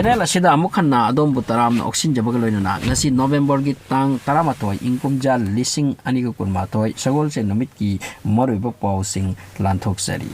Channel asida amukhanna adom butaram na oxin jabagaloy na ngasi November gi tang taramatoi ingkumja lising ani ko kunmatoi Sagolsen numit ki maruiba pausing lanthok sari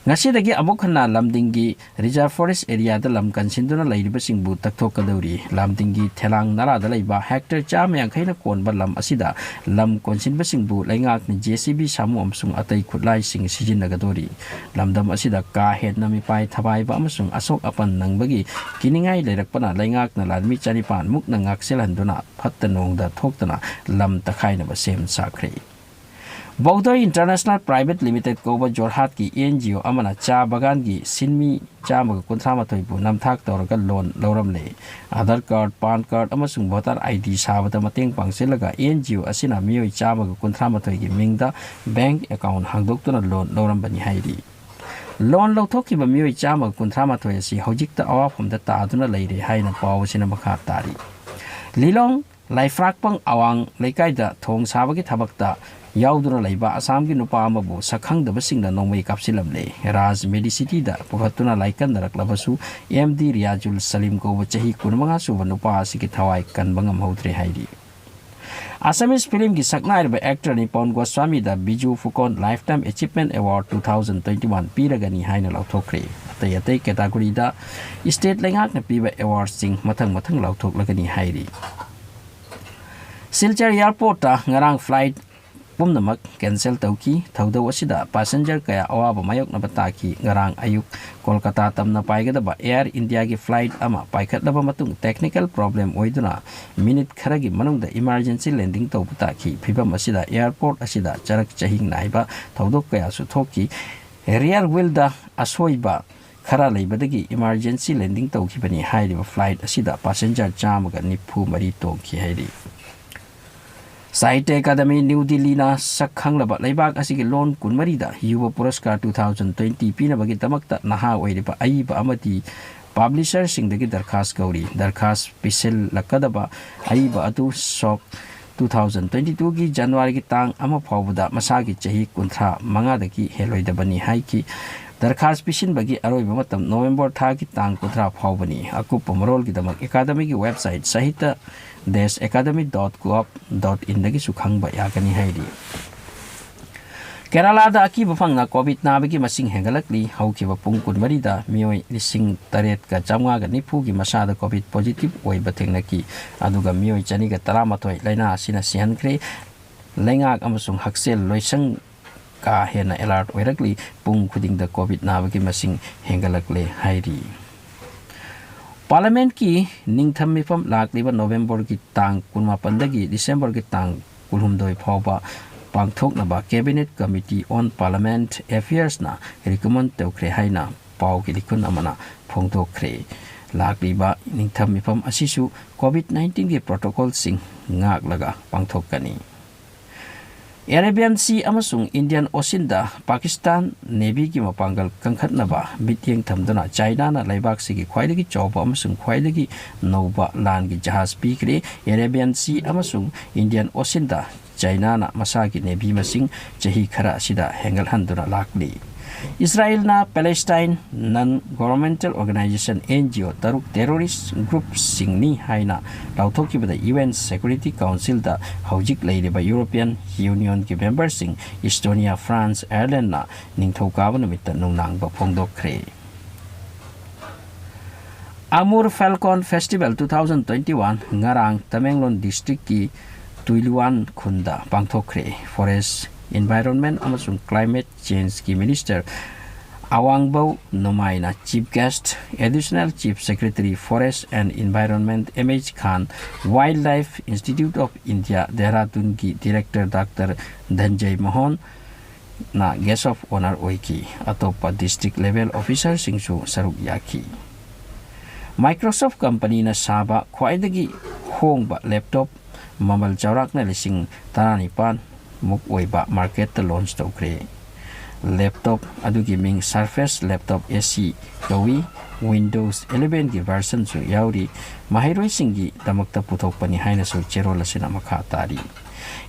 ngasi dagi amukhanna lamdingi reserve forest area da lam kansinduna lairiba singbu takthok kadori lamdingi thelang nara da laiba hectare cham yang khaina konba lam asida lam konsinba singbu laingak ni JCB samu amsung atai khutlai sing sijinagadori lamdam asida ka het nami pai thabai ba amsung asok apan nangbagi kiningai leirakpana laingak na lalmi chanipan muk na ngakselanduna phattanong da thoktana lam takhaina ba sem sakre Baudo International Private Limited Koba Jorhat ki NGO amana cha bagan gi sinmi cha mag kunthama toibu namthak tawraga loan lauramle Aadhaar card pan card amasung voter ID sabata mateng pangsilaga NGO asina mioi cha mag kunthama toigi mingda bank account hangdoktuna loan laurambani hairi loan lauthokki ba mioi cha mag kunthama toi asi hojikta awafamda taaduna leire haina pawsina makha tari Lilong laifrakpang awang leikaida thong sabagi thabakta yauduna laiba asam gi nupa amabu sakhang daba singna nongmei kapsilamle raj medicity da pukhatuna laikan darak labasu MD Riazul Salim ko chahi kunmanga suba nupa asiki thawai kan bangam hautre hairi Assamese film gi sakna ba actor ni Pon Goswami da Biju Phukon Lifetime Achievement Award 2021 piragani haina lauthokre atai category da state lengak na piba award sing mathang lauthok lagani hairi Silchar airport ta ngarang flight pumnamak cancel tauki thaudaw asida passenger kaya awaba mayok na bataki ngarang ayuk Kolkata tamna paigada Air India gi flight ama paikhatlaba matung technical problem oiduna minute kharagi manungda emergency landing tawbutaki phibam asida airport asida charak chahing naiba thaudok kaya su thoki rear wheel da asoiba khara leibadagi emergency landing tawki bani hairiba flight asida passenger chamaga nifu mari tongki hairi Sahitya Academy New Delhi na sakhang laba laibak asigi loan kunmarida Yuva Puraskar 2020 pinabagi tamakta naha oiriba aiba amati publisher singdagi darkhas gauri darkhas pisel lakadaba aiba atu sok 2022 gi January gi tang ama phawbuda masagi chahi kunthra mangadagi heloidabani haiki darkhas pisin bagi aroiba matam November tha gi tang kunthra phawbani akup pomrol gi damak academy gi website sahita academy.gov.in dagi sukhang ba yagani hairi Kerala da aki bafangna covid nabagi masing hengalakli hauki ba pung kunmari da mioi lising taret ka jamga ga nipu gi masada covid positive oi batengnaki aduga mioi chani ga taramatoi laina asina sihankre lengak amasung haksel loisang ka hena alert oirakli pung khuding da covid nabagi masing hengalakle hairi Parliament ki ningtham mifam lakliba November ki tang kunma pandagi December ki tang kulhumdoi phawba pangthoknaba Cabinet Committee on Parliament Affairs na recommend tawkre haina paw ki likun amana phongthokre lakliba ningtham mifam asisu COVID-19 ki protocol sing ngak pangthokani Arabian Sea amasung Indian Ocean da Pakistan Navy ki mapangal kangkhatnaba bityeng thamduna China na laibak sigi khwaidagi chawba amasung khwaidagi noba lan gi jahaz pikre Arabian Sea amasung Indian Ocean da China na masagi Navy masing chahi khara sida hengal handuna lakli Israel na Palestine non-governmental organization NGO taruk terrorist group singni haina lauthokki bada UN Security Council da hojik leiriba European Union ki member sing Estonia France Ireland na ningthokaba numitta nungnang ba phongdokre Amur Falcon Festival 2021 ngarang Tamenglong district ki Tuiluan khunda pangthokre forest Environment amasung Climate Change ki Minister Awangbau Nomaina Chief Guest Additional Chief Secretary Forest and Environment MH Khan Wildlife Institute of India Dehradun ki Director Dr. Dhanjay Mohan na Guest of Honor oiki atopa district level officer singsu saruk yaki Microsoft company na saba khwaidagi hongba laptop mamal chawrak na lising taranipan muk oiba market ta launch tawkre laptop adugi ming Surface laptop AC kawi Windows 11 gi version su yauri mahairoi singi damakta puthokpani haina su cherol asina makha tari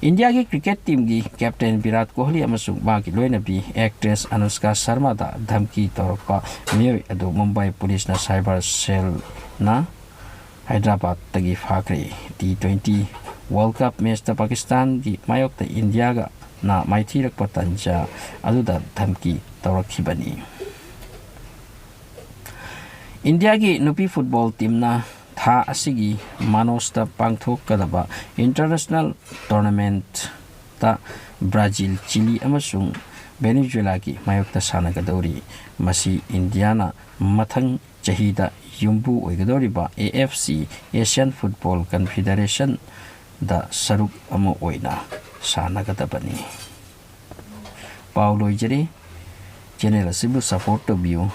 India की cricket team की captain Virat Kohli अमसुंग मागी लोइनबी actress Anushka Sharma दा धमकी तौरपा मियोय अदु Mumbai police ना cyber cell ना हैदराबाद तगी फाखरे T20 वर्ल्ड कप मैच ता पाकिस्तान की मायोक इंडिया का ना माइथीरक पतंजा अदुदा धमकी तौरखिबनी इंडिया की नुपी फुटबॉल टीम ना था असिगी मानोस्ता पांगथोकदबा इंटरनेशनल टूर्नामेंट ता ब्राजील चिली अमसुंग वेनेजुएला की मायोक्ता सानगदौरी मसी इंडिया ना मथंग चहीदा युम्बू ओइगदौरिबा AFC एशियन फुटबॉल कन्फेडरेशन दा सरुक अमो ओइना सानगदबनी पाउ लोइजरी चैनल असिबु सपोर्ट तौबियु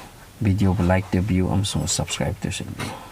वीडियो को लाइक तौबियु अमसुंग सब्सक्राइब तौसिनबियु